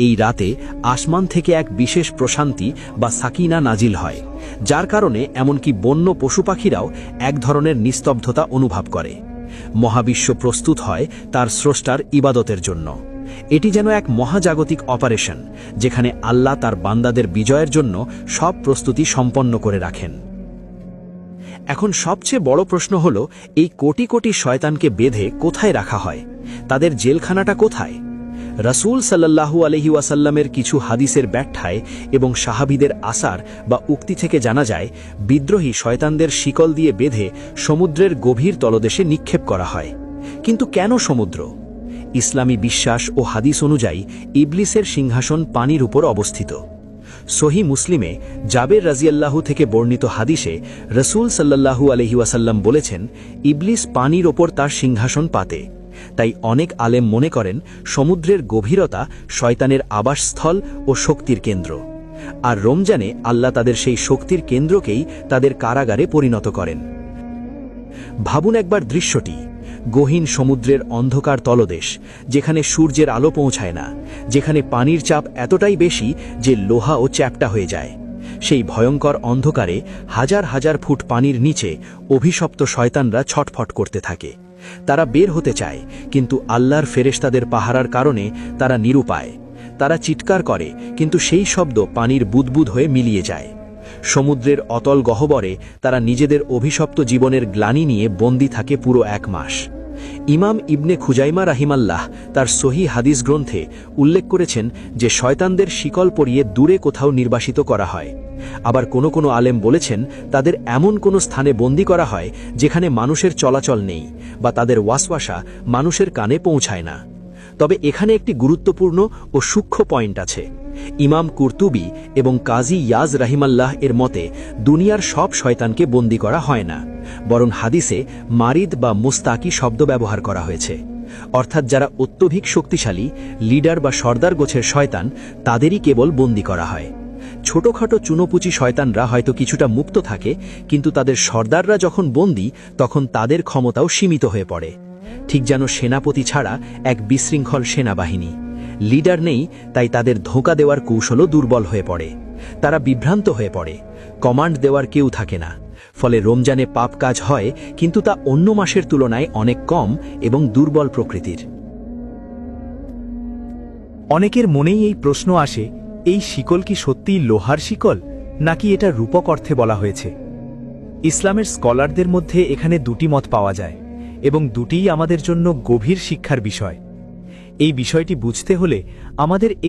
এই রাতে আসমান থেকে এক বিশেষ প্রশান্তি বা সাকিনা নাজিল হয়, যার কারণে এমনকি বন্য পশু পাখিরাও এক ধরনের নিস্তব্ধতা অনুভব করে। মহাবিশ্ব প্রস্তুত হয় তার স্রষ্টার ইবাদতের জন্য। এটি যেন এক মহাজাগতিক অপারেশন, যেখানে আল্লাহ তার বান্দাদের বিজয়ের জন্য সব প্রস্তুতি সম্পন্ন করে রাখেন। এখন সবচেয়ে বড় প্রশ্ন হল, এই কোটি কোটি শয়তানকে বেঁধে কোথায় রাখা হয়? তাদের জেলখানাটা কোথায়? রাসূল সাল্লাল্লাহু আলাইহি ওয়াসাল্লামের কিছু হাদিসের ব্যাখ্যায় এবং সাহাবীদের আসার বা উক্তি থেকে জানা যায়, বিদ্রোহী শয়তানদের শিকল দিয়ে বেঁধে সমুদ্রের গভীর তলদেশে নিক্ষেপ করা হয়। কিন্তু কেন সমুদ্র? ইসলামী বিশ্বাস ও হাদিস অনুযায়ী ইবলিসের সিংহাসন পানির উপর অবস্থিত। সহি মুসলিমে জাবের রাজিয়াল্লাহু থেকে বর্ণিত হাদিসে রাসূল সাল্লাল্লাহু আলাইহি ওয়াসাল্লাম বলেছেন, ইবলিস পানির ওপর তার সিংহাসন পাতে। তাই অনেক আলেম মনে করেন সমুদ্রের গভীরতা শয়তানের আবাসস্থল ও শক্তির কেন্দ্র। আর রমজানে আল্লাহ তাদের সেই শক্তির কেন্দ্রকেই তাদের কারাগারে পরিণত করেন। ভাবুন একবার দৃশ্যটি, গহীন সমুদ্রের অন্ধকার তলদেশ, যেখানে সূর্যের আলো পৌঁছায় না, যেখানে পানির চাপ এতটাই বেশি যে লোহা ও চ্যাপ্টা হয়ে যায়। সেই ভয়ঙ্কর অন্ধকারে হাজার হাজার ফুট পানির নিচে অভিশপ্ত শয়তানরা ছটফট করতে থাকে। তারা বের হতে চায়, কিন্তু আল্লাহর ফেরেশতাদের পাহারার কারণে তারা নিরুপায়। তারা চিৎকার করে, কিন্তু সেই শব্দ পানির বুদবুদ হয়ে মিলিয়ে যায়। সমুদ্রের অতল গহ্বরে তারা নিজেদের অভিশপ্ত জীবনের গ্লানি নিয়ে বন্দী থাকে পুরো 1 মাস। ইমাম ইবনে খুজাইমা রাহিমাল্লাহ তার সহি হাদিস গ্রন্থে উল্লেখ করেছেন যে শয়তানদের শিকল পরিয়ে দূরে কোথাও নির্বাসিত করা হয়। আবার কোনো কোনো আলেম বলেছেন তাদের এমন কোনো স্থানে বন্দী করা হয় যেখানে মানুষের চলাচল নেই বা তাদের ওয়াসওয়াসা মানুষের কানে পৌঁছায় না। তবে এখানে একটি গুরুত্বপূর্ণ ও সূক্ষ্ম পয়েন্ট আছে। ইমাম কুরতুবী এবং কাজী ইয়াজ রাহিমাল্লাহ এর মতে দুনিয়ার সব শয়তানকে বন্দী করা হয় না, বরং হাদিসে মারিদ বা মুস্তাকি শব্দ ব্যবহার করা হয়েছে। অর্থাৎ যারা অত্যধিক শক্তিশালী, লিডার বা সর্দার গোছের শয়তান, তাদেরই কেবল বন্দী করা হয়। ছোটখাটো চুনোপুচি শয়তানরা হয়তো কিছুটা মুক্ত থাকে, কিন্তু তাদের সর্দাররা যখন বন্দী, তখন তাদের ক্ষমতাও সীমিত হয়ে পড়ে। ঠিক যেন সেনাপতি ছাড়া এক বিশৃঙ্খল সেনাবাহিনী। লিডার নেই, তাই তাদের ধোঁকা দেওয়ার কৌশলও দুর্বল হয়ে পড়ে। তারা বিভ্রান্ত হয়ে পড়ে, কমান্ড দেওয়ার কেউ থাকে না। ফলে রমজানে পাপ কাজ হয়, কিন্তু তা অন্য মাসের তুলনায় অনেক কম এবং দুর্বল প্রকৃতির। অনেকের মনেই এই প্রশ্ন আসে, এই শিকল কি সত্যিই লোহার শিকল, নাকি এটা রূপক অর্থে বলা হয়েছে? ইসলামের স্কলারদের মধ্যে এখানে দুটি মত পাওয়া যায়, এবং দুটিই আমাদের জন্য গভীর শিক্ষার বিষয়। এই বিষয়টি বুঝতে হলে আমাদের